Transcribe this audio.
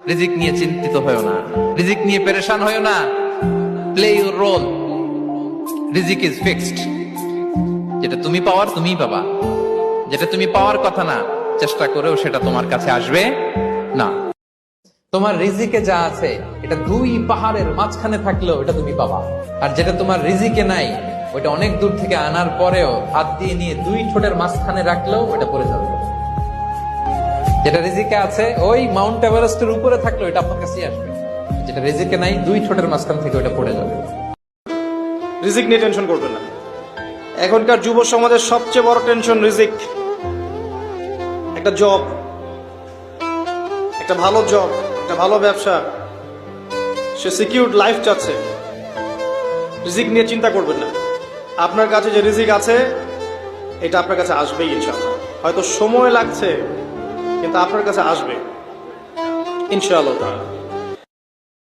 রিজিক নিয়ে চিন্তিত হয়েও না, রিজিক নিয়ে পেরেশান হয়েও না। প্লে ইউর রোল, রিজিক ইজ ফিক্সড। যেটা তুমি পাওয়ার তুমিই পাবা, যেটা তুমি পাওয়ার কথা না চেষ্টা করেও সেটা তোমার কাছে আসবে না। তোমার রিজিকে যা আছে এটা দুই পাহাড়ের মাঝখানে থাকলেও এটা তুমি পাবা, আর যেটা তোমার রিজিকে নাই ওটা অনেক দূর থেকে আনার পরেও হাত দিয়ে নিয়ে দুই ঠোঁটের মাঝখানে রাখলেও ওটা পড়ে যাবে। যেটা রিজিকে আছে ওই মাউন্ট এভারেস্টের উপরে থাকলেও এটা আপনার কাছেই আসবে, যেটা রিজিকে নাই দুই ঠোঁটের মাঝখান থেকে ওটা পড়ে যাবে। রিজিক নিয়ে টেনশন করবেন না। এখনকার যুব সমাজের সবচেয়ে বড় টেনশন রিজিক। একটা জব, একটা ভালো জব, একটা ভালো ব্যবসা, সে সিকিউরড লাইফ চাচ্ছে। রিজিক নিয়ে চিন্তা করবেন না। আপনার কাছে যে রিজিক আছে এটা আপনার কাছে আসবেই ইনশাআল্লাহ। হয়তো সময় লাগছে কিন্তু আপনার কাছে আসবে ইনশাআল্লাহ তাআলা।